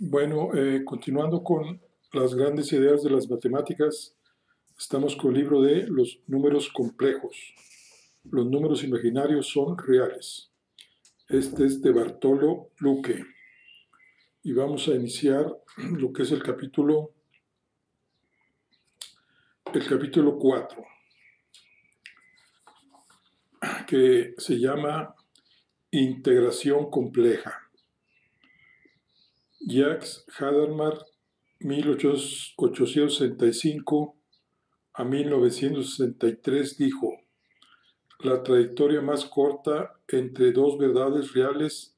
Bueno, continuando con las grandes ideas de las matemáticas, estamos con el libro de los números complejos. Los números imaginarios son reales. Este es de Bartolo Luque. Y vamos a iniciar lo que es el capítulo 4, que se llama integración compleja. Jacques Hadamard, 1865 a 1963, dijo: la trayectoria más corta entre dos verdades reales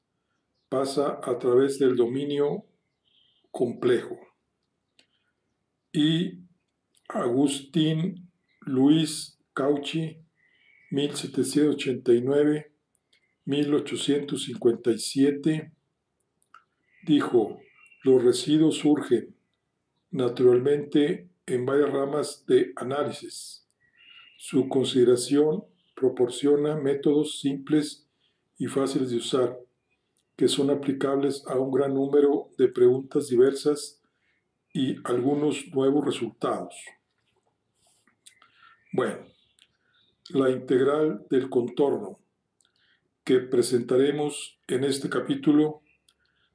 pasa a través del dominio complejo. Y Agustín Luis Cauchy, 1789-1857, dijo: los residuos surgen naturalmente en varias ramas de análisis. Su consideración proporciona métodos simples y fáciles de usar, que son aplicables a un gran número de preguntas diversas y algunos nuevos resultados. Bueno, la integral del contorno que presentaremos en este capítulo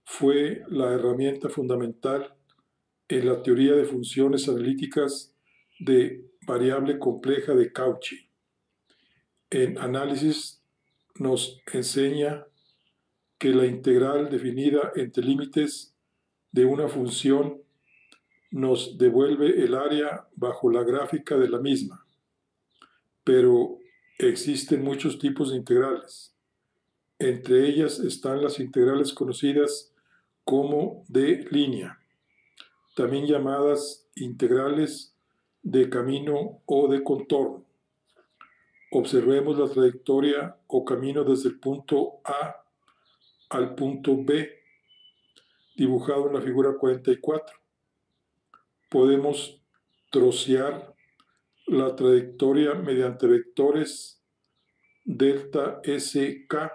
fue la herramienta fundamental en la teoría de funciones analíticas de variable compleja de Cauchy. En análisis nos enseña que la integral definida entre límites de una función nos devuelve el área bajo la gráfica de la misma. Pero existen muchos tipos de integrales. Entre ellas están las integrales conocidas como de línea, también llamadas integrales de camino o de contorno. Observemos la trayectoria o camino desde el punto A al punto B, dibujado en la figura 44. Podemos trocear la trayectoria mediante vectores delta SK,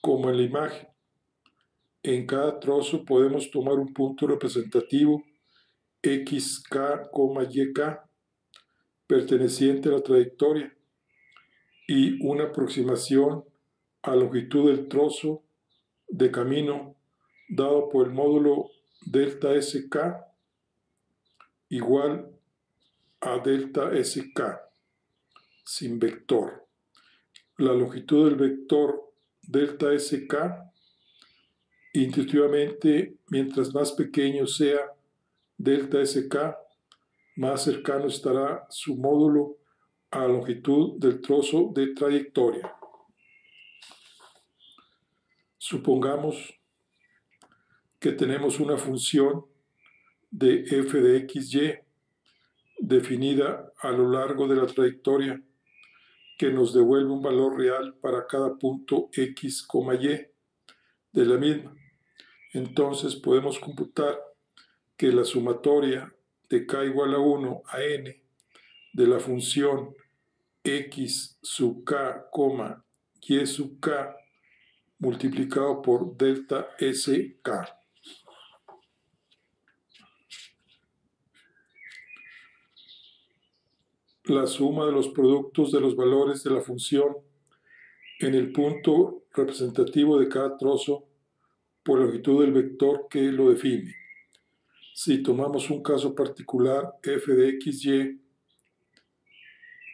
como en la imagen. En cada trozo podemos tomar un punto representativo XK, YK, perteneciente a la trayectoria, y una aproximación a la longitud del trozo de camino dado por el módulo delta SK igual a delta SK sin vector. La longitud del vector delta SK, intuitivamente, mientras más pequeño sea delta SK, más cercano estará su módulo a la longitud del trozo de trayectoria. Supongamos que tenemos una función de f de xy definida a lo largo de la trayectoria que nos devuelve un valor real para cada punto x, y de la misma. Entonces podemos computar que la sumatoria de k igual a 1 a n de la función x sub k, y sub k multiplicado por delta sk. La suma de los productos de los valores de la función en el punto representativo de cada trozo por la longitud del vector que lo define. Si tomamos un caso particular, f de xy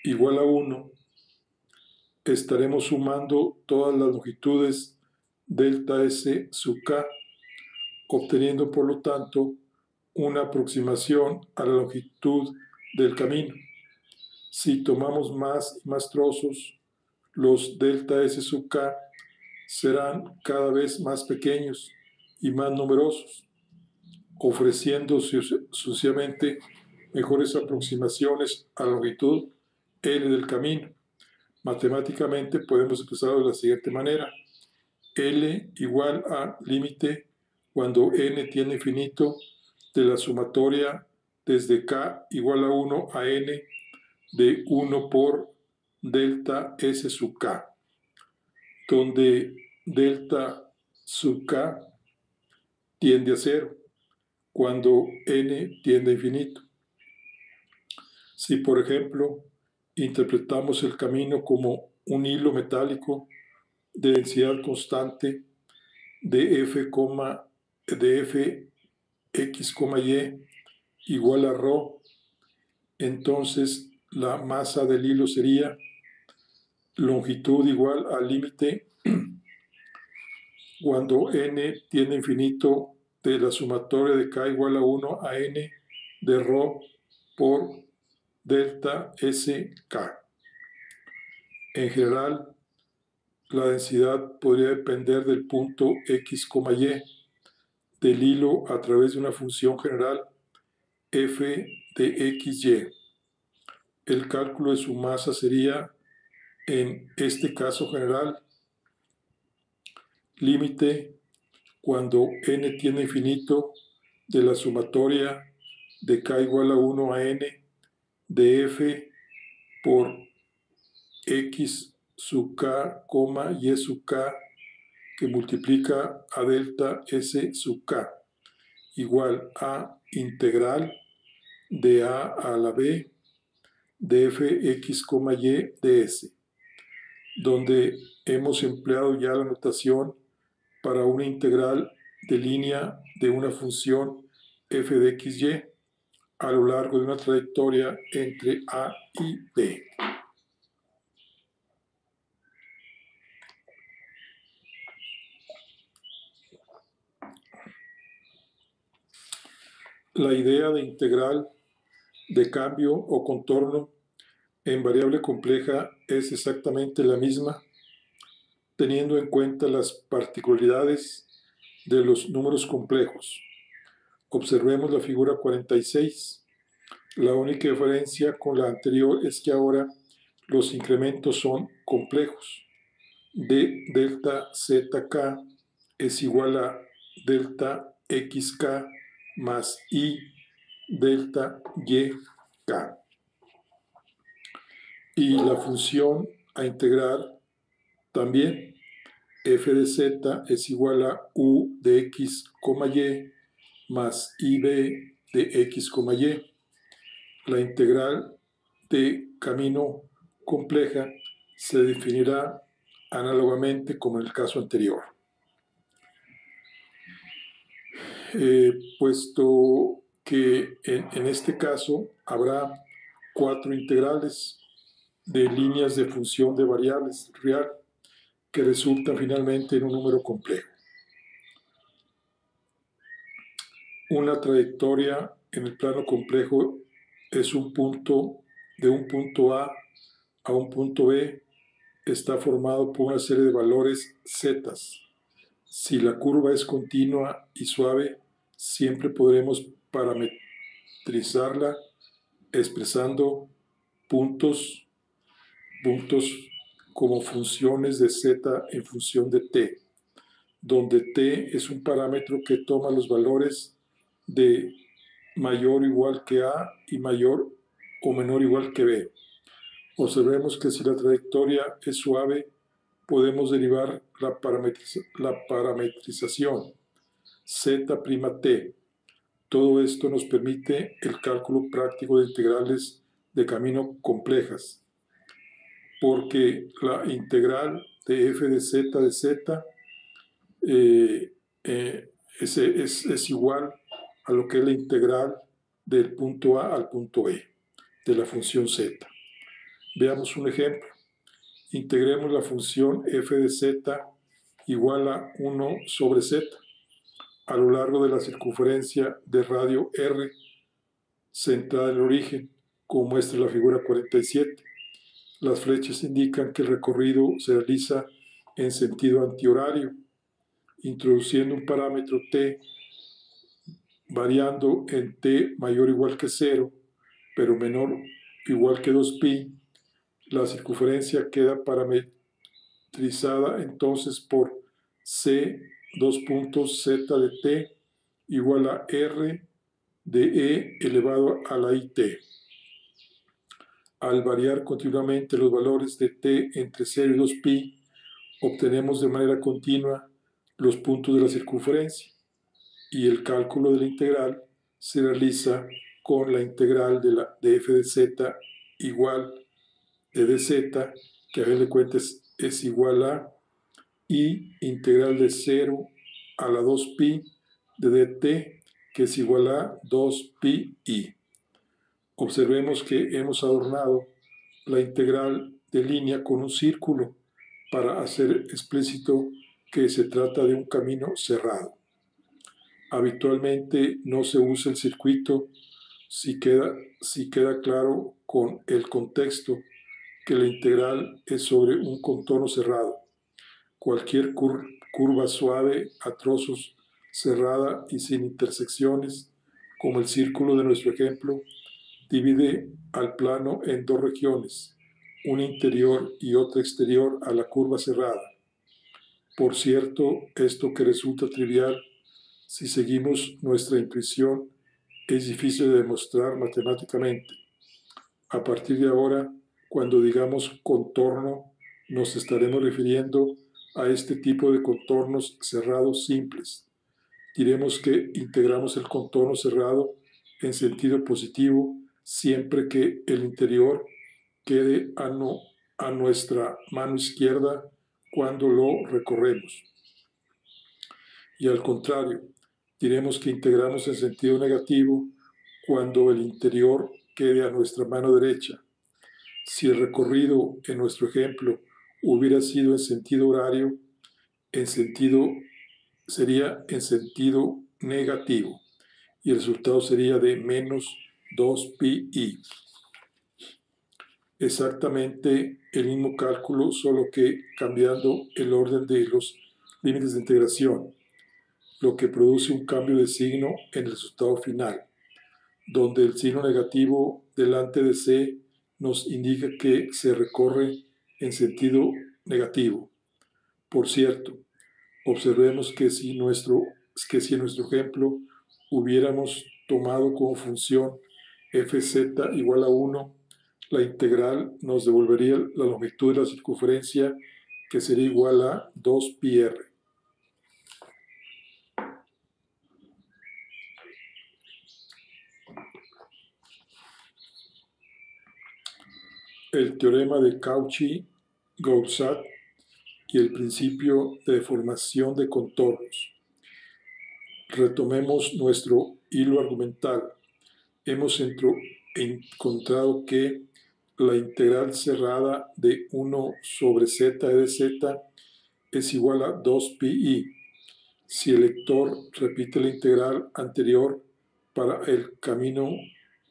igual a 1, estaremos sumando todas las longitudes delta s sub k, obteniendo por lo tanto una aproximación a la longitud del camino. Si tomamos más y más trozos, los delta s sub k serán cada vez más pequeños y más numerosos, ofreciendo sucesivamente mejores aproximaciones a la longitud L del camino. Matemáticamente podemos expresarlo de la siguiente manera: L igual a límite cuando n tiende a infinito de la sumatoria desde k igual a 1 a n de 1 por delta s sub k, donde delta sub k tiende a 0. cuando n tiende a infinito. Si, por ejemplo, interpretamos el camino como un hilo metálico de densidad constante de f, x, y igual a ρ, entonces la masa del hilo sería longitud igual al límite cuando n tiende a infinito de la sumatoria de k igual a 1 a n de ρ por delta SK. En general, la densidad podría depender del punto x, y del hilo a través de una función general f de xy. El cálculo de su masa sería, en este caso general, límite cuando n tiende a infinito de la sumatoria de k igual a 1 a n de f por x sub k, y sub k, que multiplica a delta s sub k, igual a integral de a a la b de f x, y ds, donde hemos empleado ya la notación para una integral de línea de una función f de xy a lo largo de una trayectoria entre a y b. La idea de integral de cambio o contorno en variable compleja es exactamente la misma, teniendo en cuenta las particularidades de los números complejos. Observemos la figura 46. La única diferencia con la anterior es que ahora los incrementos son complejos. D delta zk es igual a delta xk más i delta yk. Y la función a integrar también, f de z es igual a u de x, y más ib de x, y. La integral de camino compleja se definirá análogamente como en el caso anterior. Puesto que en este caso habrá 4 integrales de líneas de función de variables real que resultan finalmente en un número complejo. Una trayectoria en el plano complejo es un punto de un punto A a un punto B, está formado por una serie de valores z. Si la curva es continua y suave, siempre podremos parametrizarla expresando puntos como funciones de z en función de t, donde t es un parámetro que toma los valores de mayor o igual que a y mayor o menor o igual que b. Observemos que si la trayectoria es suave, podemos derivar la parametrización z'(t). Todo esto nos permite el cálculo práctico de integrales de camino complejas, porque la integral de f de z es igual a lo que es la integral del punto A al punto B de la función z. Veamos un ejemplo. Integremos la función f de z igual a 1 sobre z a lo largo de la circunferencia de radio r centrada en el origen, como muestra la figura 47. Las flechas indican que el recorrido se realiza en sentido antihorario, introduciendo un parámetro t variando en t mayor o igual que 0, pero menor o igual que 2pi. La circunferencia queda parametrizada entonces por c z de t igual a r de e elevado a la it. Al variar continuamente los valores de t entre 0 y 2pi, obtenemos de manera continua los puntos de la circunferencia, y el cálculo de la integral se realiza con la integral de f de z igual de dz, que a fin de cuentas es igual a, y integral de 0 a la 2pi de dt, que es igual a 2pi i. Observemos que hemos adornado la integral de línea con un círculo para hacer explícito que se trata de un camino cerrado. Habitualmente no se usa el circuito si queda claro con el contexto que la integral es sobre un contorno cerrado. Cualquier curva suave a trozos, cerrada y sin intersecciones, como el círculo de nuestro ejemplo, divide al plano en dos regiones, una interior y otra exterior a la curva cerrada. Por cierto, esto que resulta trivial, si seguimos nuestra intuición, es difícil de demostrar matemáticamente. A partir de ahora, cuando digamos contorno, nos estaremos refiriendo a este tipo de contornos cerrados simples. Diremos que integramos el contorno cerrado en sentido positivo siempre que el interior quede a nuestra mano izquierda cuando lo recorremos. Y al contrario, diremos que integramos en sentido negativo cuando el interior quede a nuestra mano derecha. Si el recorrido en nuestro ejemplo hubiera sido en sentido horario, sería en sentido negativo y el resultado sería de menos 2pi. Exactamente el mismo cálculo, solo que cambiando el orden de los límites de integración, lo que produce un cambio de signo en el resultado final, donde el signo negativo delante de C nos indica que se recorre en sentido negativo. Por cierto, observemos que si en nuestro ejemplo hubiéramos tomado como función fz igual a 1, la integral nos devolvería la longitud de la circunferencia, que sería igual a 2πr. El teorema de Cauchy-Goursat y el principio de deformación de contornos. Retomemos nuestro hilo argumental. Hemos encontrado que la integral cerrada de 1 sobre z de z es igual a 2πi. Si el lector repite la integral anterior para el camino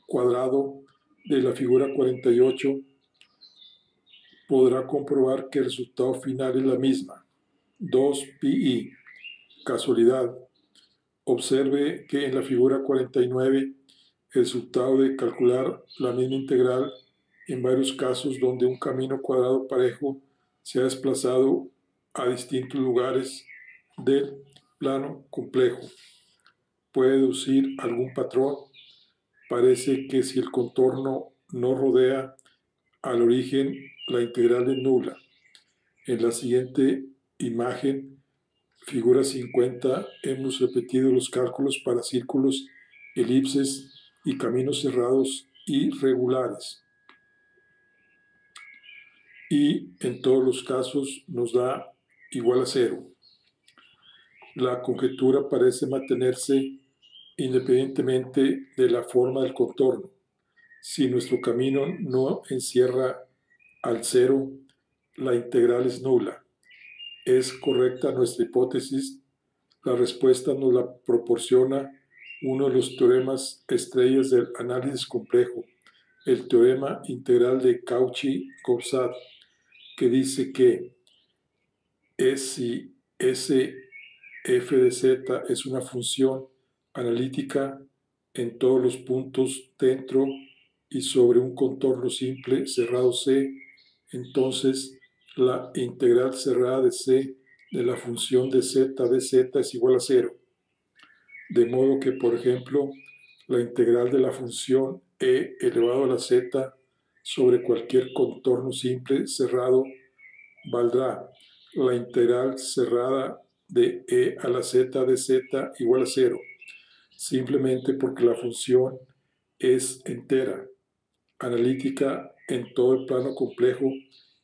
cuadrado de la figura 48, podrá comprobar que el resultado final es la misma, 2πi. Casualidad. Observe que en la figura 49 el resultado de calcular la misma integral en varios casos donde un camino cuadrado parejo se ha desplazado a distintos lugares del plano complejo. ¿Puede deducir algún patrón? Parece que si el contorno no rodea al origen, la integral es nula. En la siguiente imagen, figura 50, hemos repetido los cálculos para círculos, elipses y caminos cerrados irregulares. Y en todos los casos nos da igual a 0. La conjetura parece mantenerse independientemente de la forma del contorno. Si nuestro camino no encierra al 0, la integral es nula. ¿Es correcta nuestra hipótesis? La respuesta nos la proporciona uno de los teoremas estrellas del análisis complejo, el teorema integral de Cauchy-Goursat, que dice que si S f de z es una función analítica en todos los puntos dentro y sobre un contorno simple cerrado C, entonces la integral cerrada de C de la función de z es igual a 0. De modo que, por ejemplo, la integral de la función e elevado a la z sobre cualquier contorno simple cerrado valdrá la integral cerrada de e a la z de z igual a 0. simplemente porque la función es entera, analítica en todo el plano complejo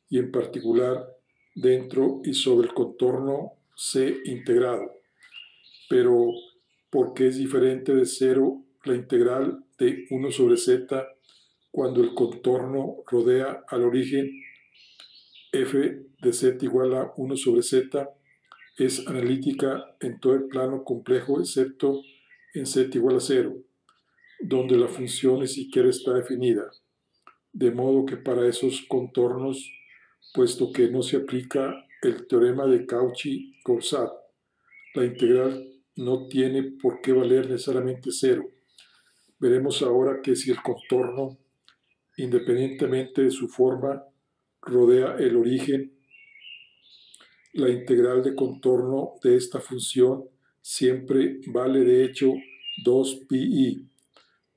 y en particular dentro y sobre el contorno C integrado. Pero, ¿por qué es diferente de cero la integral de 1 sobre z cuando el contorno rodea al origen f de z igual a 1 sobre z? Es analítica en todo el plano complejo excepto en z igual a 0, donde la función ni siquiera está definida. De modo que para esos contornos, puesto que no se aplica el teorema de Cauchy-Corsat, la integral no tiene por qué valer necesariamente 0. Veremos ahora que si el contorno, independientemente de su forma, rodea el origen, la integral de contorno de esta función siempre vale de hecho 2πi.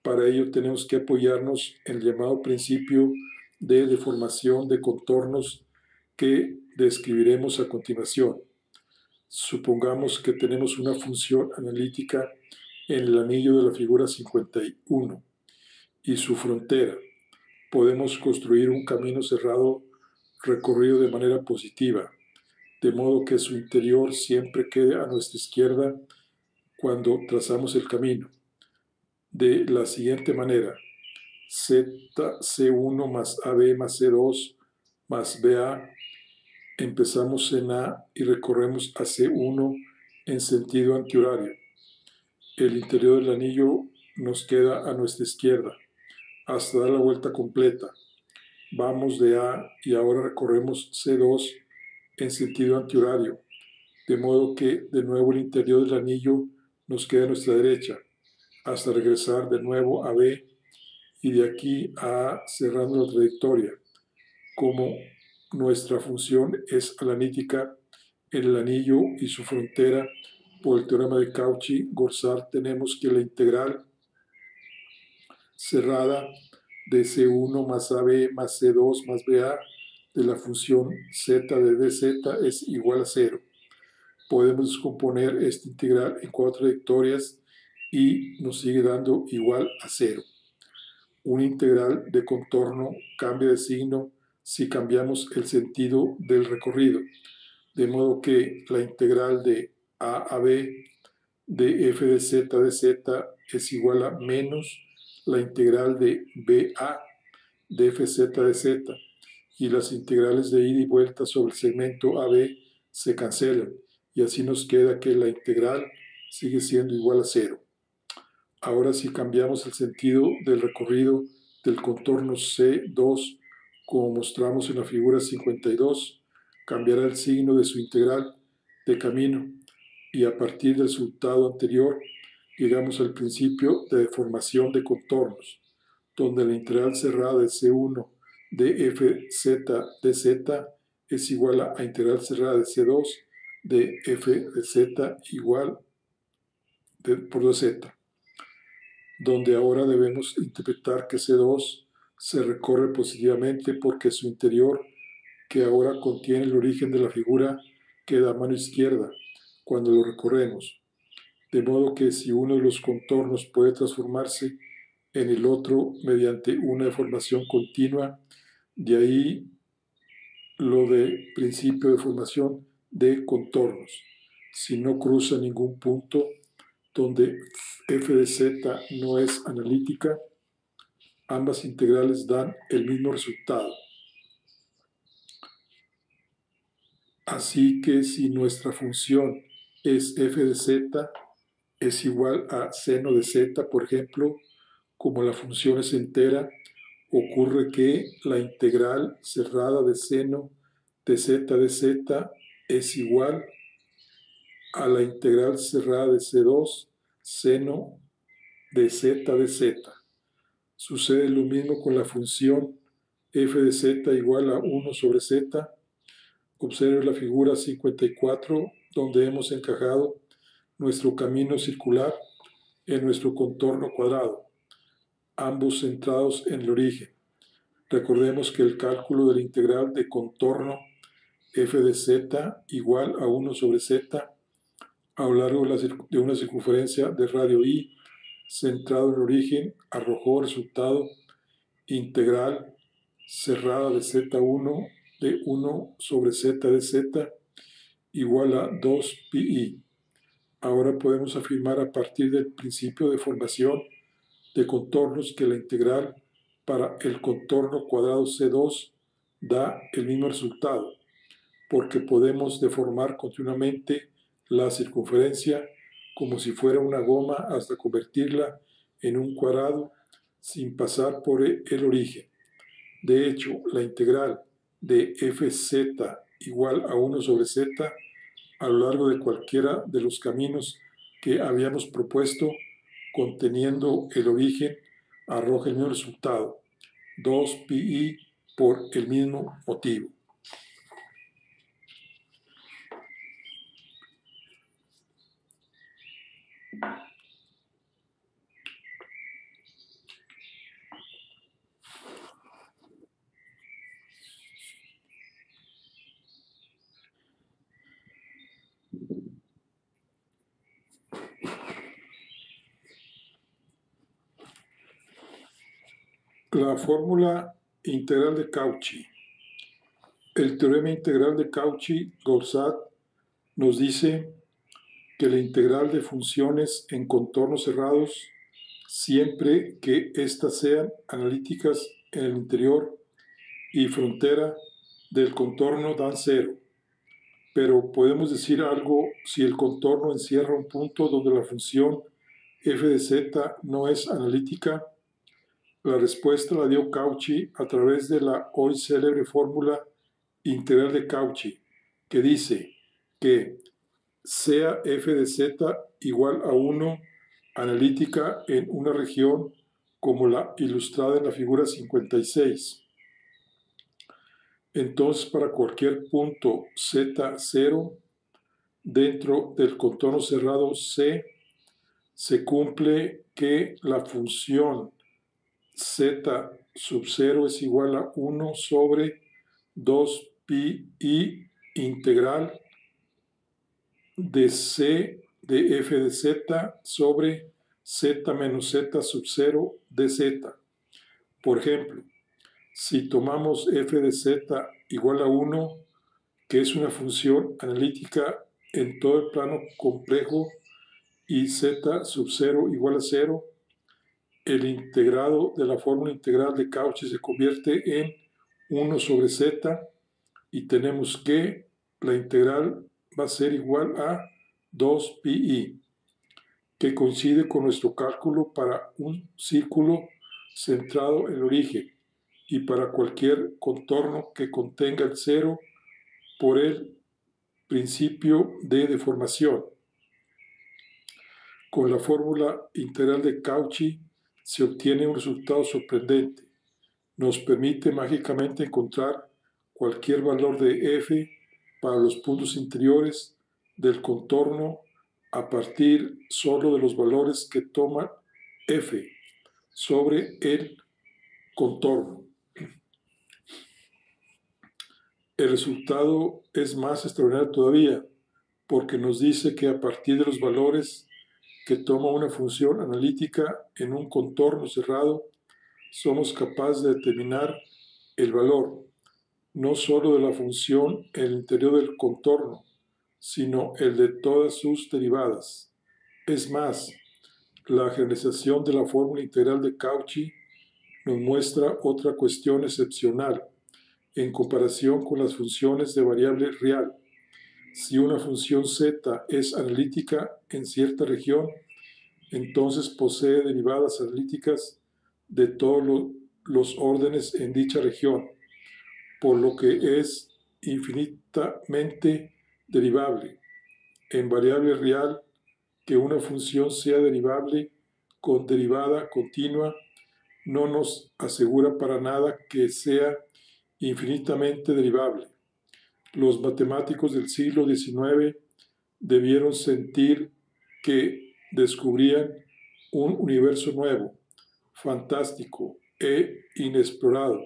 Para ello tenemos que apoyarnos en el llamado principio de deformación de contornos que describiremos a continuación. Supongamos que tenemos una función analítica en el anillo de la figura 51 y su frontera. Podemos construir un camino cerrado recorrido de manera positiva, de modo que su interior siempre quede a nuestra izquierda cuando trazamos el camino. De la siguiente manera: C1 más AB más C2 más BA. Empezamos en A y recorremos a C1 en sentido antihorario. El interior del anillo nos queda a nuestra izquierda hasta dar la vuelta completa. Vamos de A y ahora recorremos C2 en sentido antihorario, de modo que de nuevo el interior del anillo nos queda a nuestra derecha hasta regresar de nuevo a B y de aquí a A cerrando la trayectoria. Como nuestra función es analítica en el anillo y su frontera por el teorema de Cauchy-Corsat, tenemos que la integral cerrada de C1 más AB más C2 más BA de la función z de dz es igual a 0. Podemos descomponer esta integral en 4 trayectorias y nos sigue dando igual a 0. Una integral de contorno cambia de signo si cambiamos el sentido del recorrido, de modo que la integral de a a b de f de z es igual a menos la integral de BA de fz de z, y las integrales de ida y vuelta sobre el segmento AB se cancelan, y así nos queda que la integral sigue siendo igual a 0. Ahora, si cambiamos el sentido del recorrido del contorno C2, como mostramos en la figura 52, cambiará el signo de su integral de camino, y a partir del resultado anterior llegamos al principio de deformación de contornos, donde la integral cerrada de C1 de fz de z es igual a integral cerrada de C2 de f de z igual por 2z, donde ahora debemos interpretar que C2 se recorre positivamente porque su interior, que ahora contiene el origen de la figura, queda a mano izquierda cuando lo recorremos. De modo que si uno de los contornos puede transformarse en el otro mediante una deformación continua, de ahí lo de principio de formación de contornos. Si no cruza ningún punto donde f de z no es analítica, ambas integrales dan el mismo resultado. Así que si nuestra función es f de z es igual a seno de z, por ejemplo, como la función es entera, ocurre que la integral cerrada de seno de z es igual a la integral cerrada de C2 seno de z. Sucede lo mismo con la función f de z igual a 1 sobre z. Observe la figura 54, donde hemos encajado nuestro camino circular en nuestro contorno cuadrado, ambos centrados en el origen. Recordemos que el cálculo de la integral de contorno f de z igual a 1 sobre z a lo largo de una circunferencia de radio i centrado en el origen arrojó resultado integral cerrada de Z1 de 1 sobre Z de Z igual a 2 pi. Ahora podemos afirmar a partir del principio de formación de contornos que la integral para el contorno cuadrado C2 da el mismo resultado, porque podemos deformar continuamente la circunferencia como si fuera una goma hasta convertirla en un cuadrado sin pasar por el origen. De hecho, la integral de fz igual a 1 sobre z a lo largo de cualquiera de los caminos que habíamos propuesto conteniendo el origen arroja el mismo resultado, 2 pi por el mismo motivo. La fórmula integral de Cauchy. El teorema integral de Cauchy-Gaussat nos dice que la integral de funciones en contornos cerrados, siempre que éstas sean analíticas en el interior y frontera del contorno, dan cero. Pero podemos decir algo si el contorno encierra un punto donde la función f de z no es analítica. La respuesta la dio Cauchy a través de la hoy célebre fórmula integral de Cauchy, que dice que sea f de z igual a 1 analítica en una región como la ilustrada en la figura 56. Entonces, para cualquier punto z0 dentro del contorno cerrado C, se cumple que la función z sub 0 es igual a 1 sobre 2 pi i integral de c de f de z sobre z menos z sub 0 de z. Por ejemplo, si tomamos f de z igual a 1, que es una función analítica en todo el plano complejo, y z sub 0 igual a 0, el integrado de la fórmula integral de Cauchy se convierte en 1 sobre z y tenemos que la integral va a ser igual a 2 pi, que coincide con nuestro cálculo para un círculo centrado en el origen y para cualquier contorno que contenga el cero por el principio de deformación. Con la fórmula integral de Cauchy se obtiene un resultado sorprendente. Nos permite mágicamente encontrar cualquier valor de f para los puntos interiores del contorno a partir solo de los valores que toma f sobre el contorno. El resultado es más extraordinario todavía, porque nos dice que a partir de los valores que toma una función analítica en un contorno cerrado, somos capaces de determinar el valor, no solo de la función en el interior del contorno, sino el de todas sus derivadas. Es más, la generalización de la fórmula integral de Cauchy nos muestra otra cuestión excepcional en comparación con las funciones de variable real. Si una función z es analítica en cierta región, entonces posee derivadas analíticas de todos los órdenes en dicha región, por lo que es infinitamente derivable. En variable real, que una función sea derivable con derivada continua no nos asegura para nada que sea infinitamente derivable. Los matemáticos del siglo XIX debieron sentir que descubrían un universo nuevo, fantástico e inexplorado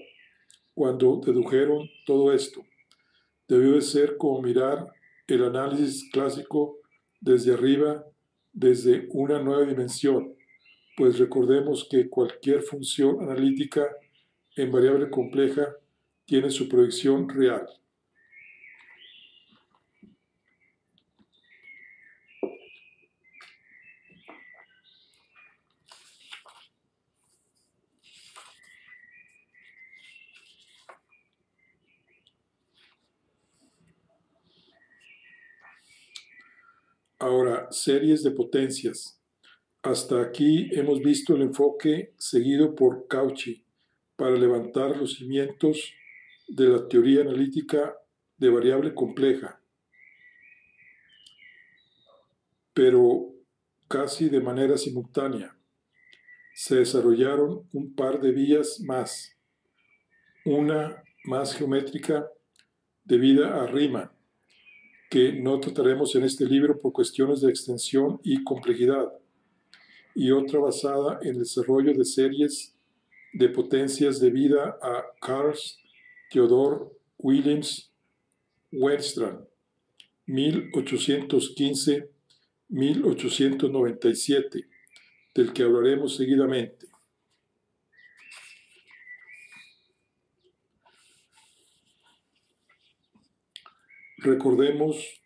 cuando dedujeron todo esto. Debió de ser como mirar el análisis clásico desde arriba, desde una nueva dimensión, pues recordemos que cualquier función analítica en variable compleja tiene su proyección real. Ahora, series de potencias. Hasta aquí hemos visto el enfoque seguido por Cauchy para levantar los cimientos de la teoría analítica de variable compleja, pero casi de manera simultánea se desarrollaron un par de vías más, una más geométrica debida a Riemann, que no trataremos en este libro por cuestiones de extensión y complejidad, y otra basada en el desarrollo de series de potencias debida a Carl Theodor Wilhelm Weierstrass, 1815-1897, del que hablaremos seguidamente. Recordemos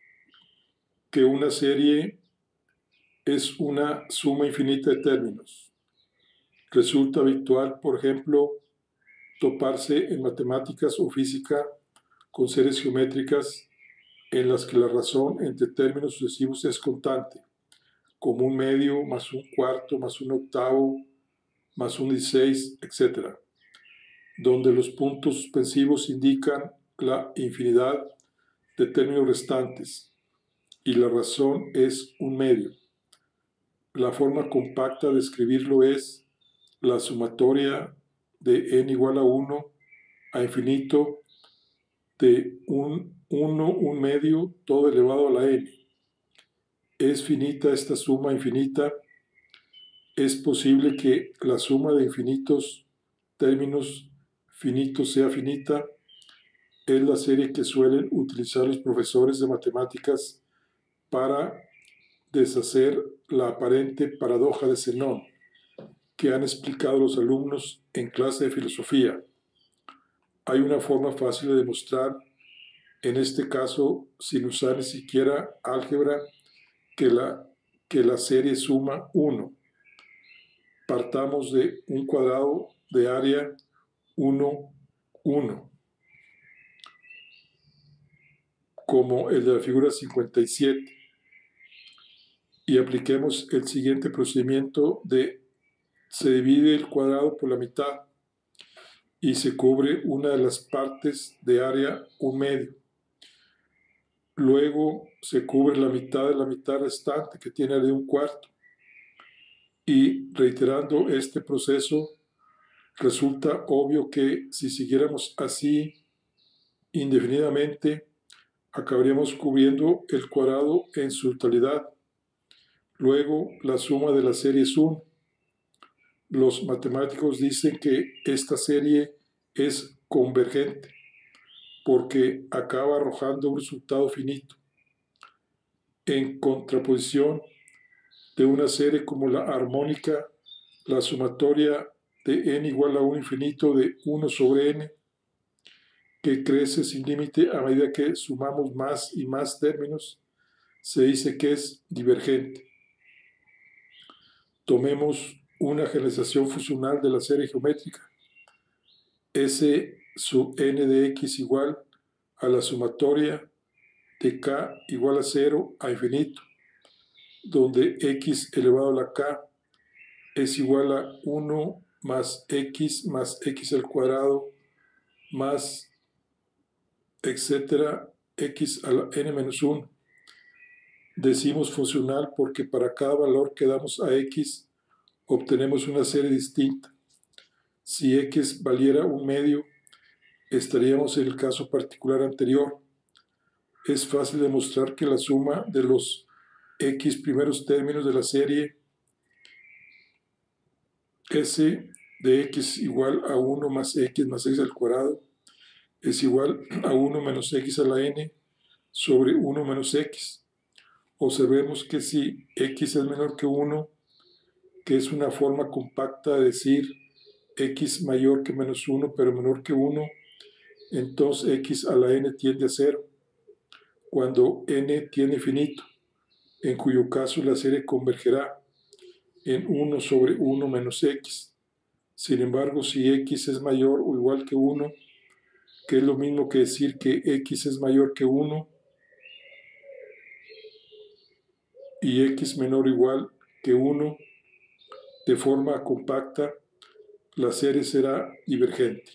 que una serie es una suma infinita de términos. Resulta habitual, por ejemplo, toparse en matemáticas o física con series geométricas en las que la razón entre términos sucesivos es constante, como un medio más un cuarto más un octavo más un 16, etc., donde los puntos suspensivos indican la infinidad de términos restantes y la razón es un medio. La forma compacta de escribirlo es la sumatoria de n igual a 1 a infinito de un 1, un medio, todo elevado a la n. Es finita esta suma infinita. Es posible que la suma de infinitos términos finitos sea finita. Es la serie que suelen utilizar los profesores de matemáticas para deshacer la aparente paradoja de Zenón, que han explicado los alumnos en clase de filosofía. Hay una forma fácil de demostrar, en este caso sin usar ni siquiera álgebra, que la serie suma 1. Partamos de un cuadrado de área 1, 1, como el de la figura 57, y apliquemos el siguiente procedimiento de se divide el cuadrado por la mitad y se cubre una de las partes de área 1 medio. Luego se cubre la mitad de la mitad restante, que tiene área de 1 cuarto. Y reiterando este proceso, resulta obvio que si siguiéramos así indefinidamente, acabaríamos cubriendo el cuadrado en su totalidad. Luego, la suma de la serie es 1. Los matemáticos dicen que esta serie es convergente porque acaba arrojando un resultado finito. En contraposición de una serie como la armónica, la sumatoria de n igual a un infinito de 1 sobre n, que crece sin límite a medida que sumamos más y más términos, se dice que es divergente. Tomemos una generalización funcional de la serie geométrica. S sub n de x igual a la sumatoria de k igual a 0 a infinito, donde x elevado a la k es igual a 1 más x al cuadrado más etcétera x a la n menos 1. Decimos funcional porque para cada valor que damos a x obtenemos una serie distinta. Si x valiera un medio, estaríamos en el caso particular anterior. Es fácil demostrar que la suma de los x primeros términos de la serie S de x igual a 1 más x al cuadrado es igual a 1 menos x a la n sobre 1 menos x. Observemos que si x es menor que 1, que es una forma compacta de decir x mayor que menos 1, pero menor que 1, entonces x a la n tiende a 0, cuando n tiene infinito, en cuyo caso la serie convergerá en 1 sobre 1 menos x. Sin embargo, si x es mayor o igual que 1, que es lo mismo que decir que x es mayor que 1 y x menor o igual que 1, de forma compacta, la serie será divergente.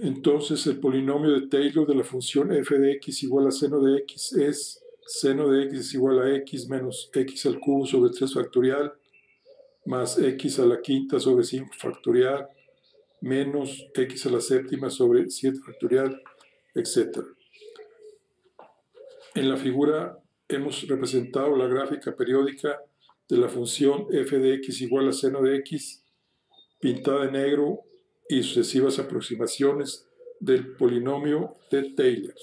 Entonces, el polinomio de Taylor de la función f de x igual a seno de x es seno de x es igual a x menos x al cubo sobre 3 factorial más x a la quinta sobre 5 factorial menos x a la séptima sobre 7 factorial, etc. En la figura hemos representado la gráfica periódica de la función f de x igual a seno de x, pintada de negro, y sucesivas aproximaciones del polinomio de Taylor.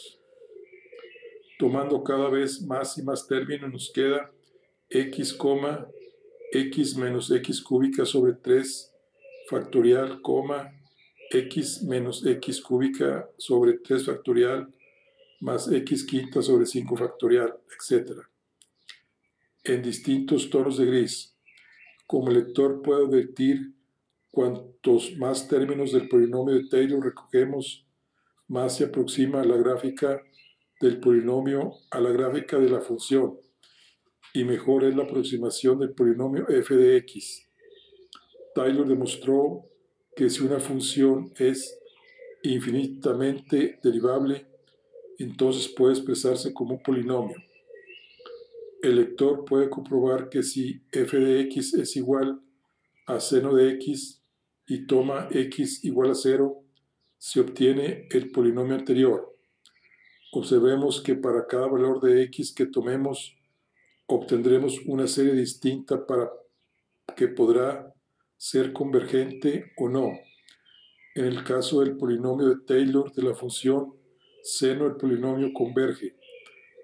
Tomando cada vez más y más términos, nos queda x, x menos x cúbica sobre 3 factorial, x menos x cúbica sobre 3 factorial más x quinta sobre 5 factorial, etc. En distintos tonos de gris. Como el lector puede advertir, cuantos más términos del polinomio de Taylor recogemos, más se aproxima la gráfica del polinomio a la gráfica de la función, y mejor es la aproximación del polinomio f de x. Taylor demostró que si una función es infinitamente derivable, entonces puede expresarse como un polinomio. El lector puede comprobar que si f de x es igual a seno de x y toma x igual a 0, se obtiene el polinomio anterior. Observemos que para cada valor de x que tomemos, obtendremos una serie distinta para que podrá ser convergente o no. En el caso del polinomio de Taylor de la función, seno del polinomio converge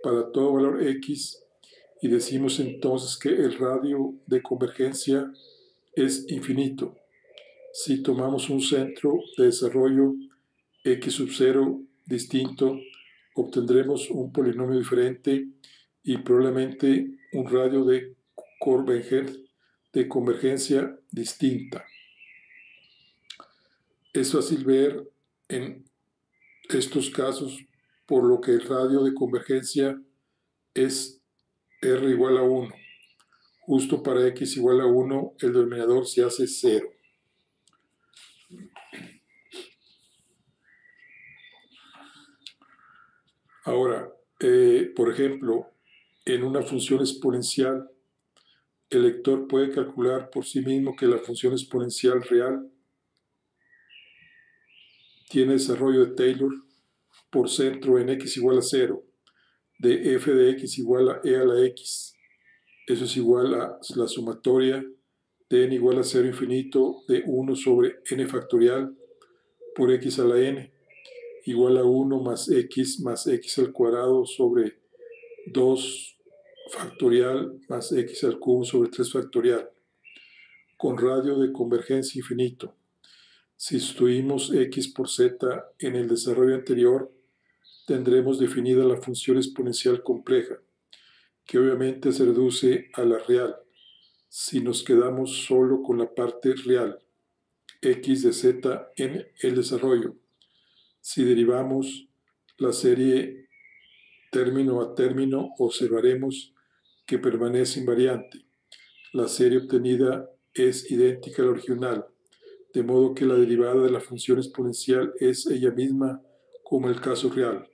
para todo valor x, y decimos entonces que el radio de convergencia es infinito. Si tomamos un centro de desarrollo x sub 0 distinto, obtendremos un polinomio diferente y probablemente un radio de convergencia distinta. Es fácil ver en estos casos por lo que el radio de convergencia es r igual a 1. Justo para x igual a 1, el denominador se hace 0. Ahora, por ejemplo, en una función exponencial, el lector puede calcular por sí mismo que la función exponencial real tiene desarrollo de Taylor por centro en x igual a 0, de f de x igual a e a la x. Eso es igual a la sumatoria de n igual a 0 infinito de 1 sobre n factorial por x a la n, igual a 1 más x al cuadrado sobre 2 factorial más x al cubo sobre 3 factorial, con radio de convergencia infinito. Si sustituimos x por z en el desarrollo anterior, tendremos definida la función exponencial compleja, que obviamente se reduce a la real, si nos quedamos solo con la parte real, x de z en el desarrollo. Si derivamos la serie término a término, observaremos que permanece invariante. La serie obtenida es idéntica a la original, de modo que la derivada de la función exponencial es ella misma como el caso real.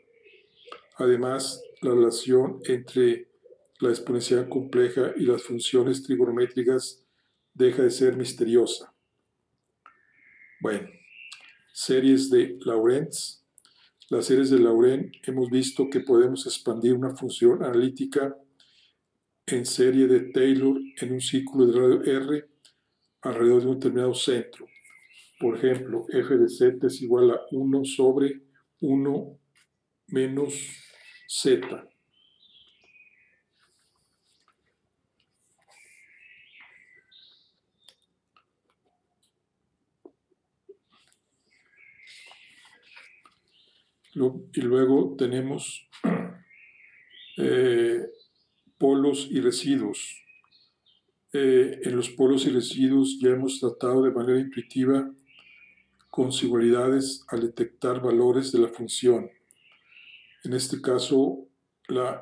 Además, la relación entre la exponencial compleja y las funciones trigonométricas deja de ser misteriosa. Bueno, series de Lorentz. Las series de Laurent hemos visto que podemos expandir una función analítica en serie de Taylor en un círculo de radio R alrededor de un determinado centro. Por ejemplo, f de z es igual a 1 sobre 1 menos Z. Y luego tenemos polos y residuos. En los polos y residuos ya hemos tratado de manera intuitiva con singularidades al detectar valores de la función. En este caso, la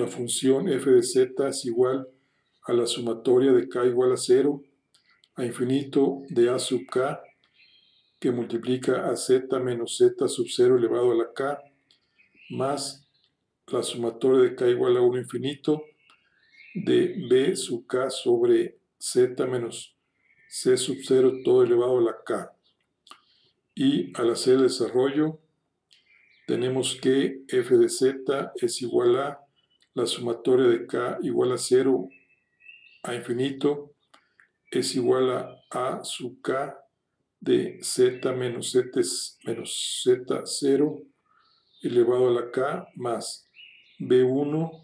función f de z es igual a la sumatoria de k igual a 0 a infinito de a sub k, que multiplica a z menos z sub 0 elevado a la k, más la sumatoria de k igual a 1 infinito de b sub k sobre z menos c sub 0 todo elevado a la k. Y al hacer el desarrollo, tenemos que f de z es igual a la sumatoria de k igual a 0 a infinito es igual a sub k de z menos z0 elevado a la k más b1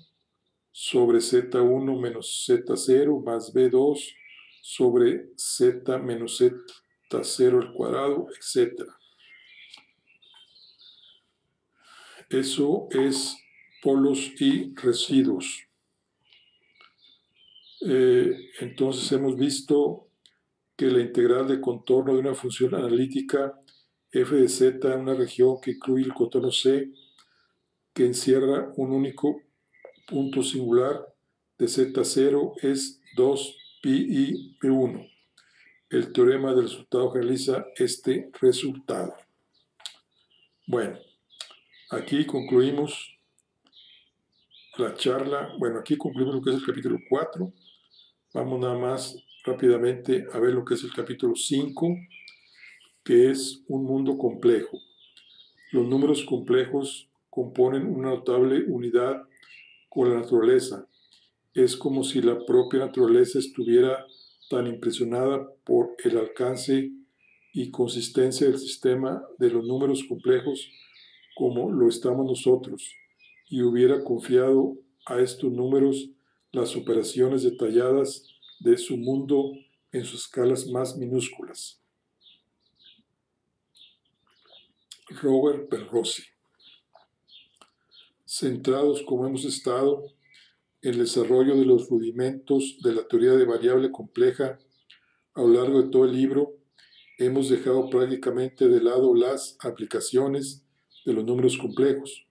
sobre z1 menos z0 más b2 sobre z menos z0 al cuadrado, etc. Eso es polos y residuos. Entonces hemos visto que la integral de contorno de una función analítica f de z en una región que incluye el contorno C, que encierra un único punto singular de z0 es 2pi p1. El teorema del resultado generaliza este resultado. Bueno, aquí concluimos la charla. Bueno, aquí concluimos lo que es el capítulo 4. Vamos nada más rápidamente a ver lo que es el capítulo 5, que es un mundo complejo. Los números complejos componen una notable unidad con la naturaleza. Es como si la propia naturaleza estuviera tan impresionada por el alcance y consistencia del sistema de los números complejos como lo estamos nosotros, y hubiera confiado a estos números las operaciones detalladas de su mundo en sus escalas más minúsculas. Robert Penrose. Centrados como hemos estado en el desarrollo de los rudimentos de la teoría de variable compleja a lo largo de todo el libro, hemos dejado prácticamente de lado las aplicaciones de los números complejos.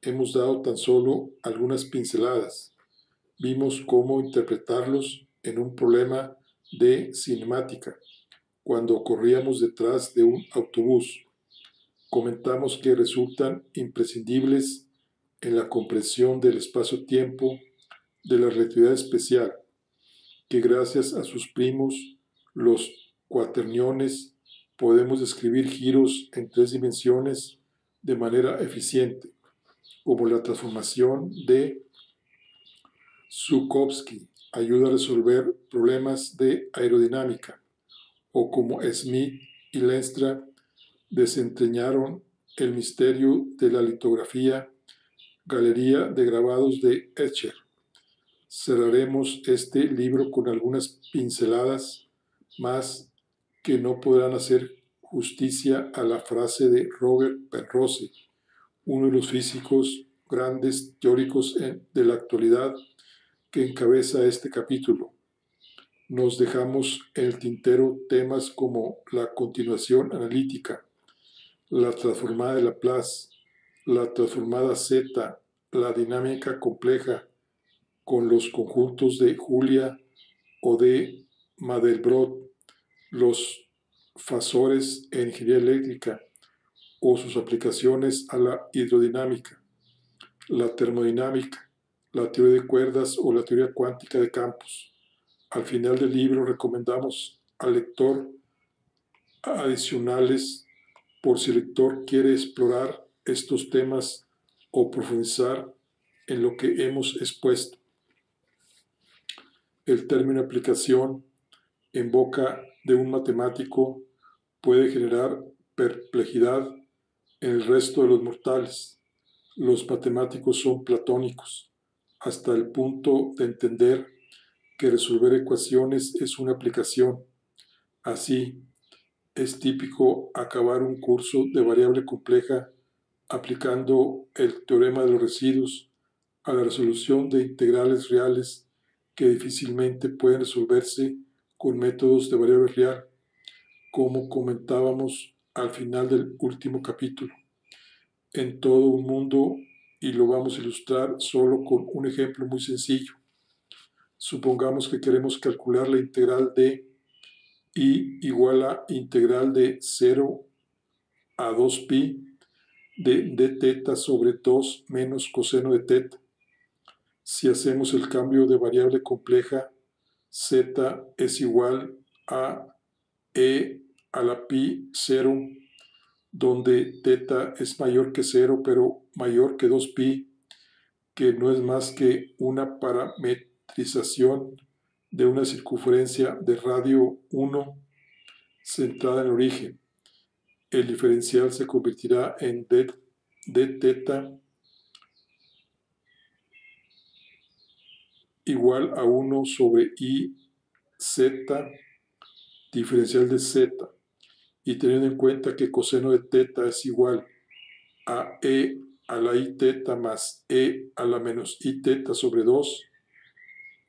Hemos dado tan solo algunas pinceladas. Vimos cómo interpretarlos en un problema de cinemática, cuando corríamos detrás de un autobús. Comentamos que resultan imprescindibles en la comprensión del espacio-tiempo de la relatividad especial, que gracias a sus primos, los cuaterniones, podemos describir giros en 3 dimensiones de manera eficiente, como la transformación de Zukovsky ayuda a resolver problemas de aerodinámica, o como Smith y Lenstra desentrañaron el misterio de la litografía, galería de grabados de Escher. Cerraremos este libro con algunas pinceladas más que no podrán hacer justicia a la frase de Robert Penrose, uno de los físicos grandes teóricos de la actualidad, que encabeza este capítulo. Nos dejamos en el tintero temas como la continuación analítica, la transformada de Laplace, la transformada Z, la dinámica compleja con los conjuntos de Julia o de Mandelbrot, los fasores en ingeniería eléctrica o sus aplicaciones a la hidrodinámica, la termodinámica, la teoría de cuerdas o la teoría cuántica de campos. Al final del libro recomendamos al lector adicionales por si el lector quiere explorar estos temas o profundizar en lo que hemos expuesto. El término aplicación en boca de un matemático puede generar perplejidad en el resto de los mortales. los matemáticos son platónicos, hasta el punto de entender que resolver ecuaciones es una aplicación. Así, es típico acabar un curso de variable compleja aplicando el teorema de los residuos a la resolución de integrales reales que difícilmente pueden resolverse con métodos de variable real, como comentábamos al final del último capítulo. En todo un mundo, y lo vamos a ilustrar solo con un ejemplo muy sencillo. Supongamos que queremos calcular la integral de y igual a integral de 0 a 2pi de teta sobre 2 menos coseno de teta. Si hacemos el cambio de variable compleja, z es igual a e a la pi 0, donde teta es mayor que 0, pero mayor que 2pi, que no es más que una parametrización de una circunferencia de radio 1 centrada en el origen. El diferencial se convertirá en d teta igual a 1 sobre i z diferencial de z, y teniendo en cuenta que coseno de teta es igual a e a la i teta más e a la menos i teta sobre 2,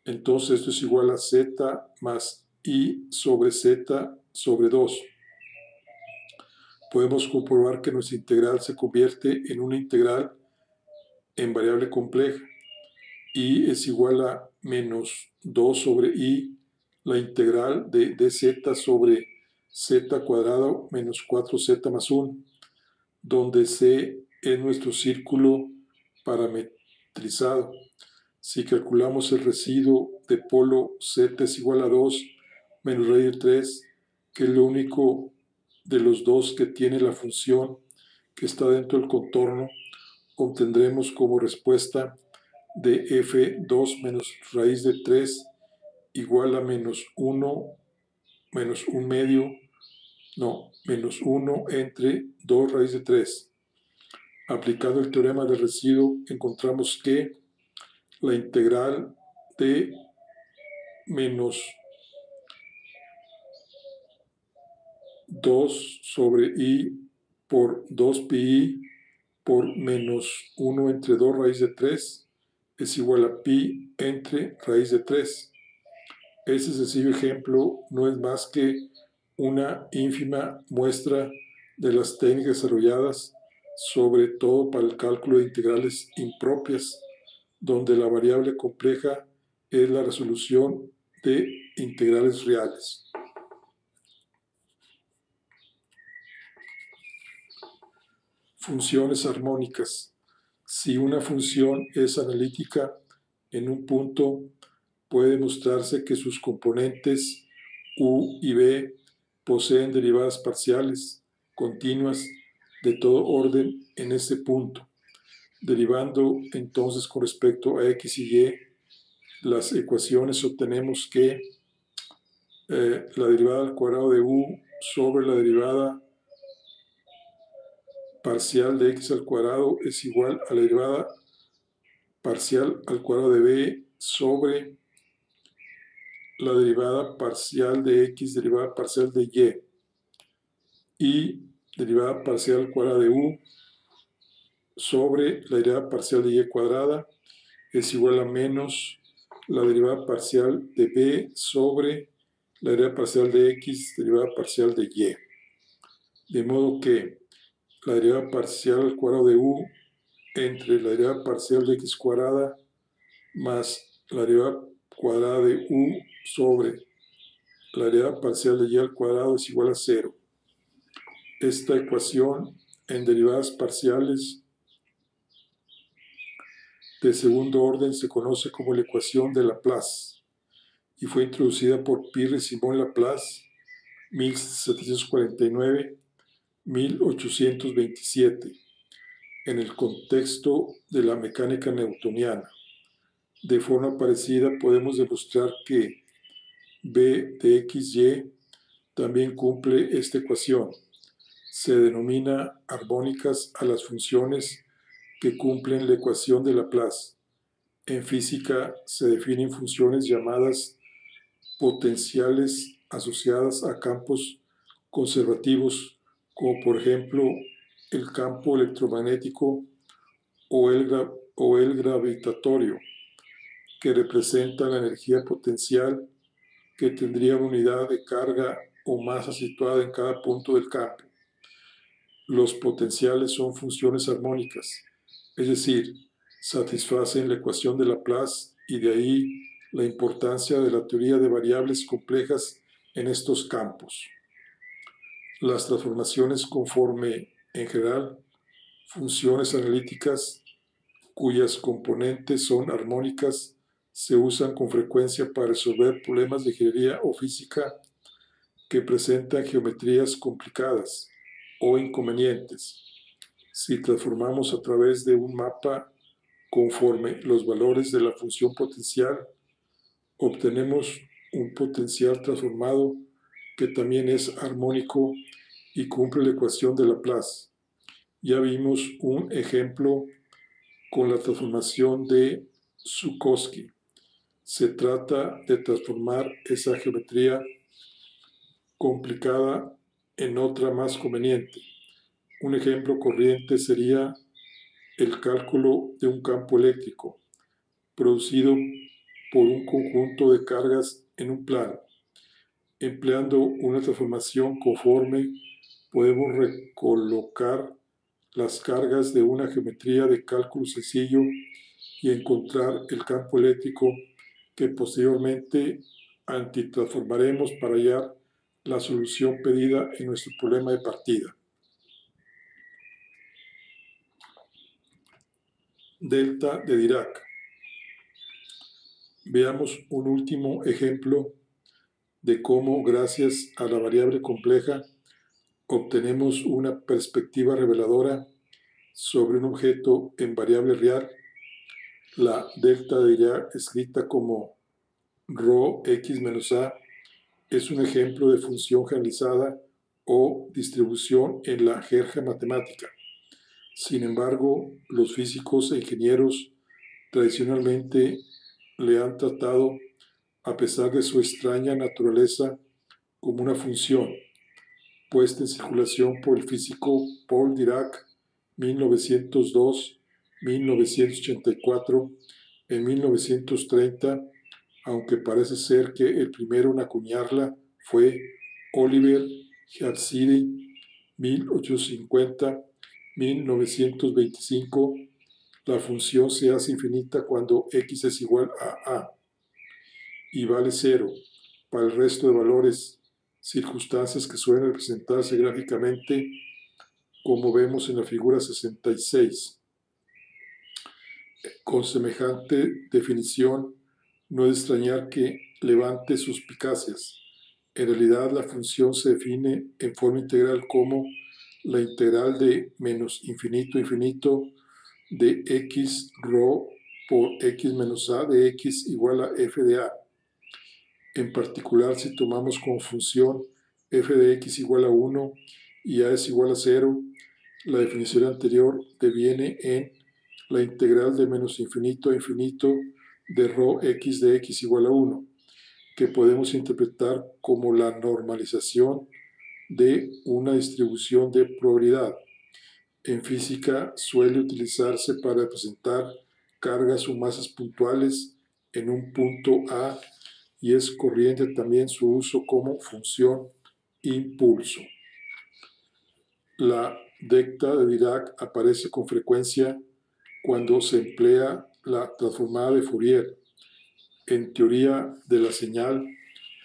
entonces esto es igual a z más i sobre z sobre 2. Podemos comprobar que nuestra integral se convierte en una integral en variable compleja. I es igual a menos 2 sobre i, la integral de dz sobre z cuadrado menos 4z más 1, donde c es nuestro círculo parametrizado. Si calculamos el residuo de polo z es igual a 2 menos raíz de 3, que es lo único de los dos que tiene la función que está dentro del contorno, obtendremos como respuesta de f2 menos raíz de 3 igual a menos 1 menos 1 medio, no, menos 1 entre 2 raíz de 3. Aplicando el teorema del residuo, encontramos que la integral de menos 2 sobre i por 2pi por menos 1 entre 2 raíz de 3 es igual a pi entre raíz de 3. Este sencillo ejemplo no es más que una ínfima muestra de las técnicas desarrolladas, sobre todo para el cálculo de integrales impropias, donde la variable compleja es la resolución de integrales reales. Funciones armónicas. Si una función es analítica en un punto, puede demostrarse que sus componentes u y b poseen derivadas parciales continuas de todo orden en este punto. Derivando entonces con respecto a x y y las ecuaciones, obtenemos que la derivada al cuadrado de u sobre la derivada parcial de x al cuadrado es igual a la derivada parcial al cuadrado de b sobre la derivada parcial de x, derivada parcial de y derivada parcial al cuadrado de u sobre la derivada parcial de y cuadrada es igual a menos la derivada parcial de b sobre la derivada parcial de x, derivada parcial de y. De modo que la derivada parcial al cuadrado de u entre la derivada parcial de x cuadrada más la derivada cuadrada de u sobre la derivada parcial de y al cuadrado es igual a 0. Esta ecuación en derivadas parciales de segundo orden se conoce como la ecuación de Laplace y fue introducida por Pierre Simon Laplace 1749-1827 en el contexto de la mecánica newtoniana. De forma parecida podemos demostrar que b de xy también cumple esta ecuación. Se denomina armónicas a las funciones que cumplen la ecuación de Laplace. En física se definen funciones llamadas potenciales asociadas a campos conservativos, como por ejemplo el campo electromagnético o el gravitatorio, que representan la energía potencial que tendría una unidad de carga o masa situada en cada punto del campo. Los potenciales son funciones armónicas, es decir, satisfacen la ecuación de Laplace, y de ahí la importancia de la teoría de variables complejas en estos campos. Las transformaciones conforme, en general, funciones analíticas cuyas componentes son armónicas se usan con frecuencia para resolver problemas de ingeniería o física que presentan geometrías complicadas o inconvenientes. Si transformamos a través de un mapa conforme los valores de la función potencial, obtenemos un potencial transformado que también es armónico y cumple la ecuación de Laplace. Ya vimos un ejemplo con la transformación de Zukowski. Se trata de transformar esa geometría complicada en otra más conveniente. Un ejemplo corriente sería el cálculo de un campo eléctrico producido por un conjunto de cargas en un plano. Empleando una transformación conforme, podemos recolocar las cargas de una geometría de cálculo sencillo y encontrar el campo eléctrico que posteriormente antitransformaremos para hallar la solución pedida en nuestro problema de partida. Delta de Dirac. Veamos un último ejemplo de cómo, gracias a la variable compleja, obtenemos una perspectiva reveladora sobre un objeto en variable real. La delta de Dirac, escrita como ρ x menos a, es un ejemplo de función generalizada o distribución en la jerga matemática. Sin embargo, los físicos e ingenieros tradicionalmente le han tratado, a pesar de su extraña naturaleza, como una función puesta en circulación por el físico Paul Dirac, 1902-1984. En 1930, aunque parece ser que el primero en acuñarla fue Oliver Herzig, 1850-1925, la función se hace infinita cuando x es igual a y vale 0. Para el resto de valores, circunstancias que suelen representarse gráficamente, como vemos en la figura 66. Con semejante definición, no es de extrañar que levante suspicacias. En realidad, la función se define en forma integral como la integral de menos infinito a infinito de x rho por x menos a de x igual a f de a. En particular, si tomamos como función f de x igual a 1 y a es igual a 0, la definición anterior deviene en la integral de menos infinito a infinito de rho x de x igual a 1, que podemos interpretar como la normalización de una distribución de probabilidad. En física suele utilizarse para representar cargas o masas puntuales en un punto A, y es corriente también su uso como función impulso. La delta de Dirac aparece con frecuencia cuando se emplea la transformada de Fourier en teoría de la señal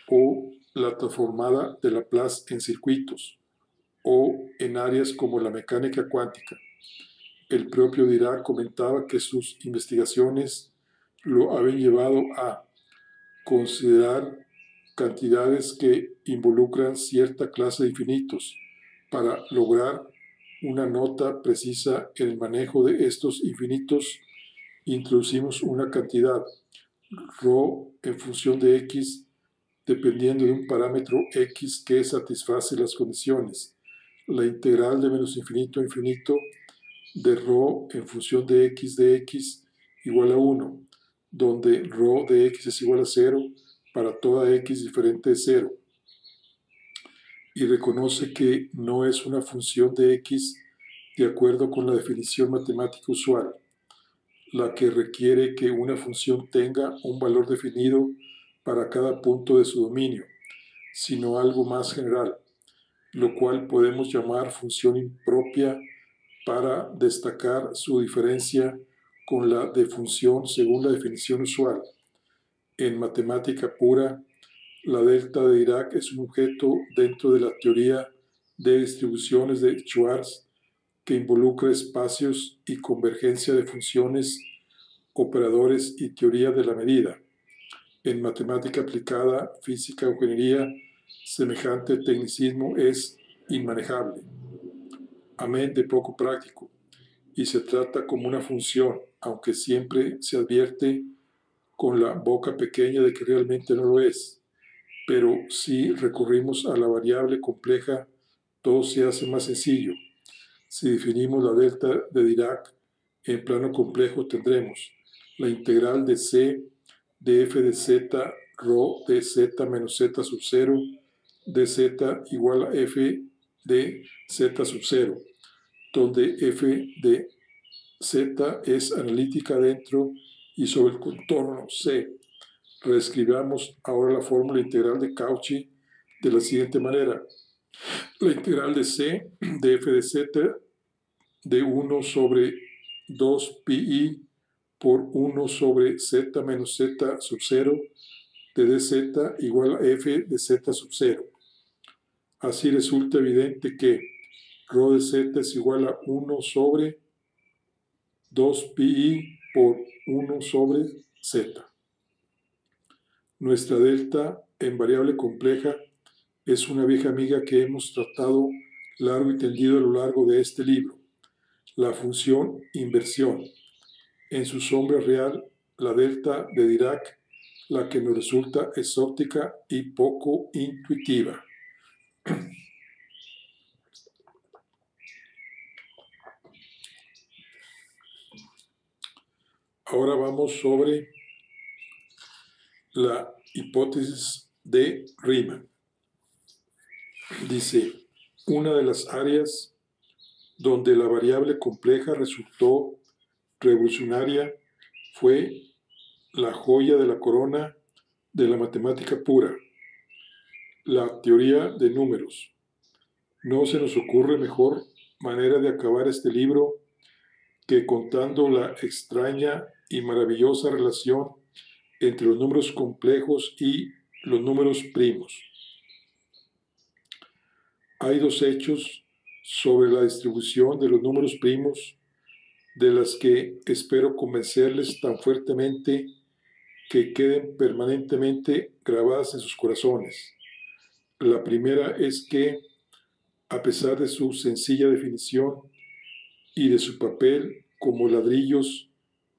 o la transformada de Laplace en circuitos o en áreas como la mecánica cuántica. El propio Dirac comentaba que sus investigaciones lo habían llevado a considerar cantidades que involucran cierta clase de infinitos para lograr una nota precisa en el manejo de estos infinitos. Introducimos una cantidad ρ en función de x dependiendo de un parámetro x que satisface las condiciones. La integral de menos infinito a infinito de ρ en función de x igual a 1, donde ρ de x es igual a 0 para toda x diferente de 0, y reconoce que no es una función de x de acuerdo con la definición matemática usual, la que requiere que una función tenga un valor definido para cada punto de su dominio, sino algo más general, lo cual podemos llamar función impropia para destacar su diferencia con la de función según la definición usual. En matemática pura, la delta de Dirac es un objeto dentro de la teoría de distribuciones de Schwarz que involucra espacios y convergencia de funciones, operadores y teoría de la medida. En matemática aplicada, física o ingeniería, semejante tecnicismo es inmanejable, amén de poco práctico, y se trata como una función, aunque siempre se advierte con la boca pequeña de que realmente no lo es. Pero si recurrimos a la variable compleja, todo se hace más sencillo. Si definimos la delta de Dirac en plano complejo, tendremos la integral de c de f de z rho de z menos z sub 0 de z igual a f de z sub 0, donde f de z es analítica dentro y sobre el contorno c. Reescribamos ahora la fórmula integral de Cauchy de la siguiente manera. La integral de c de f de z de 1 sobre 2 pi por 1 sobre z menos z sub 0 de dz igual a f de z sub 0. Así resulta evidente que rho de z es igual a 1 sobre 2 pi por 1 sobre z. Nuestra delta en variable compleja es una vieja amiga que hemos tratado largo y tendido a lo largo de este libro, la función inversión. En su sombra real, la delta de Dirac, la que nos resulta exótica y poco intuitiva. Ahora vamos sobre la hipótesis de Riemann. Dice, una de las áreas donde la variable compleja resultó revolucionaria fue la joya de la corona de la matemática pura, la teoría de números. No se nos ocurre mejor manera de acabar este libro que contando la extraña y maravillosa relación entre los números complejos y los números primos. Hay dos hechos sobre la distribución de los números primos de las que espero convencerles tan fuertemente que queden permanentemente grabadas en sus corazones. La primera es que, a pesar de su sencilla definición y de su papel como ladrillos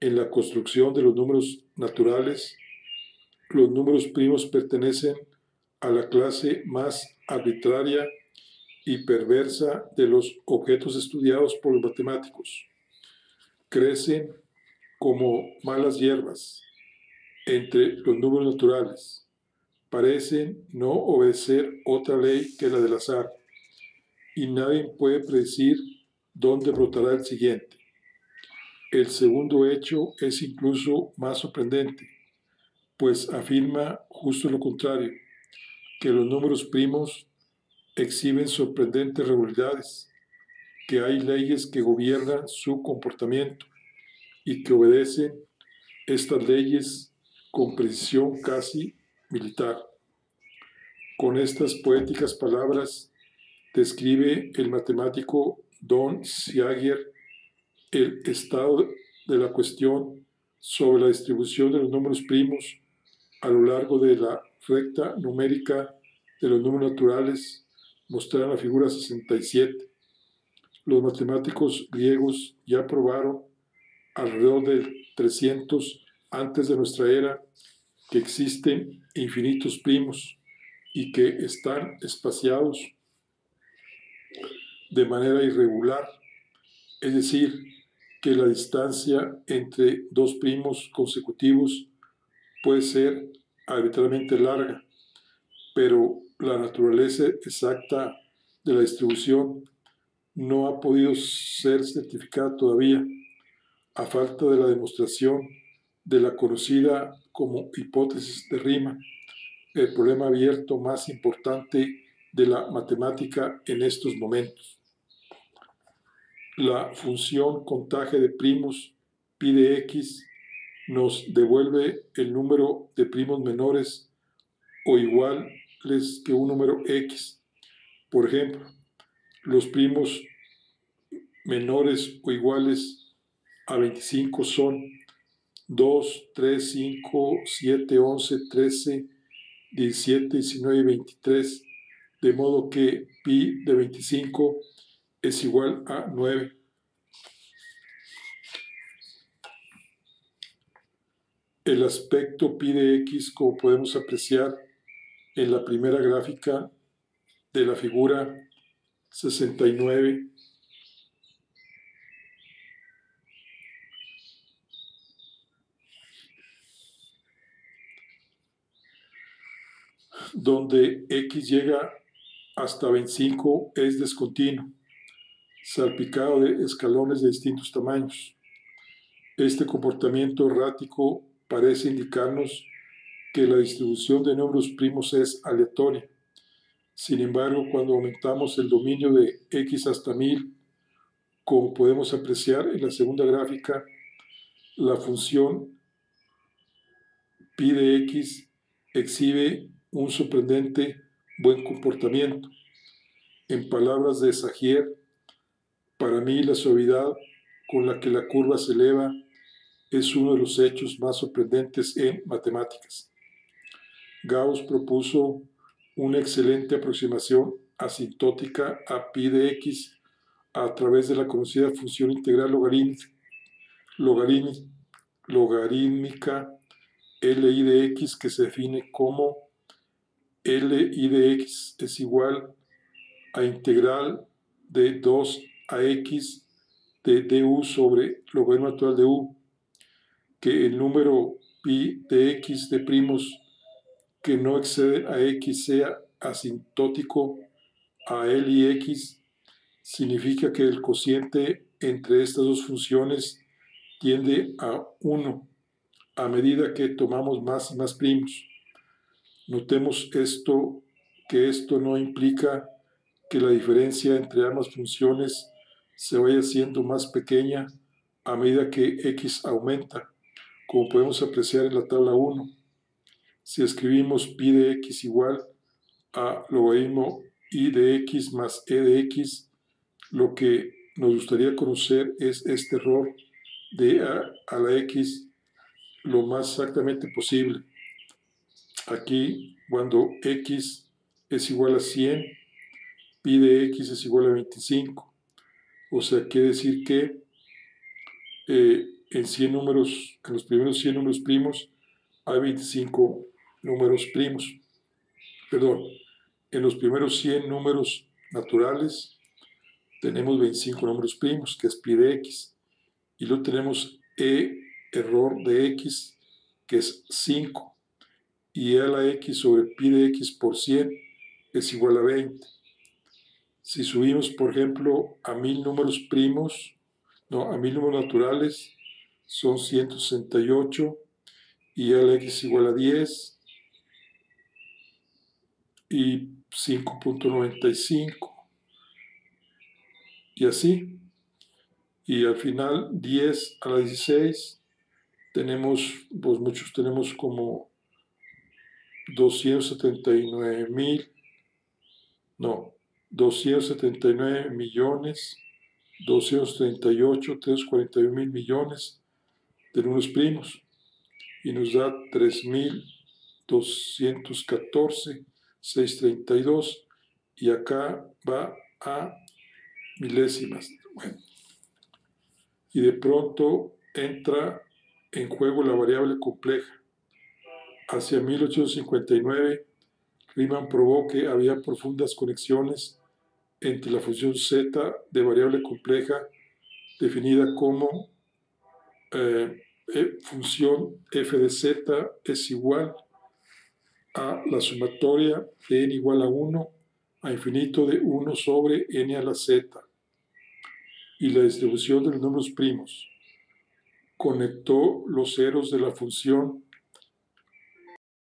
en la construcción de los números naturales, los números primos pertenecen a la clase más arbitraria y perversa de los objetos estudiados por los matemáticos. Crecen como malas hierbas entre los números naturales. Parecen no obedecer otra ley que la del azar, y nadie puede predecir dónde brotará el siguiente. El segundo hecho es incluso más sorprendente, pues afirma justo lo contrario, que los números primos exhiben sorprendentes regularidades, que hay leyes que gobiernan su comportamiento y que obedecen estas leyes con precisión casi militar. Con estas poéticas palabras describe el matemático Don Siagier el estado de la cuestión sobre la distribución de los números primos a lo largo de la recta numérica de los números naturales, mostrada en la figura 67. Los matemáticos griegos ya probaron alrededor del 300 antes de nuestra era que existen infinitos primos y que están espaciados de manera irregular es decir, que la distancia entre dos primos consecutivos puede ser arbitrariamente larga, pero la naturaleza exacta de la distribución no ha podido ser certificada todavía, a falta de la demostración de la conocida como hipótesis de Riemann, el problema abierto más importante de la matemática en estos momentos. La función contaje de primos pi de x nos devuelve el número de primos menores o iguales que un número x. Por ejemplo, los primos menores o iguales a 25 son 2, 3, 5, 7, 11, 13, 17, 19 y 23, de modo que pi de 25 es igual a 9. El aspecto pi de x, como podemos apreciar en la primera gráfica de la figura 69, donde x llega hasta 25, es discontinuo, salpicado de escalones de distintos tamaños. Este comportamiento errático parece indicarnos que la distribución de números primos es aleatoria. Sin embargo, cuando aumentamos el dominio de x hasta 1000, como podemos apreciar en la segunda gráfica, la función pi de x exhibe un sorprendente buen comportamiento. En palabras de Sagier, para mí la suavidad con la que la curva se eleva es uno de los hechos más sorprendentes en matemáticas. Gauss propuso una excelente aproximación asintótica a pi de x a través de la conocida función integral logarítmica Li de x, que se define como Li de x es igual a integral de 2 a x de du sobre logaritmo natural de u, que el número pi de x de primos que no excede a x sea asintótico a Li x, significa que el cociente entre estas dos funciones tiende a 1 a medida que tomamos más y más primos. Notemos que esto no implica que la diferencia entre ambas funciones se vaya haciendo más pequeña a medida que x aumenta, como podemos apreciar en la tabla 1. Si escribimos pi de x igual a logaritmo i de x más e de x, lo que nos gustaría conocer es este error de a la x lo más exactamente posible. Aquí, cuando x es igual a 100, pi de x es igual a 25. O sea, quiere decir que en 100 números, en los primeros 100 números primos, hay 25 números primos. Perdón, en los primeros 100 números naturales tenemos 25 números primos, que es pi de x. Y luego tenemos error de x, que es 5. Y a la x sobre pi de x por 100 es igual a 20. Si subimos, por ejemplo, a 1000 números primos, no, a 1000 números naturales, son 168, y a la x es igual a 10, y 5.95, y así. Y al final, 10 a la 16, tenemos, pues muchos tenemos como 279.000, no, 279 millones, 238, 341 mil millones de números primos, y nos da 3.214, 632, y acá va a milésimas. Bueno, y de pronto entra en juego la variable compleja. Hacia 1859, Riemann probó que había profundas conexiones entre la función z de variable compleja definida como función f de z es igual a la sumatoria de n igual a 1 a infinito de 1 sobre n a la z y la distribución de los números primos. Conectó los ceros de la función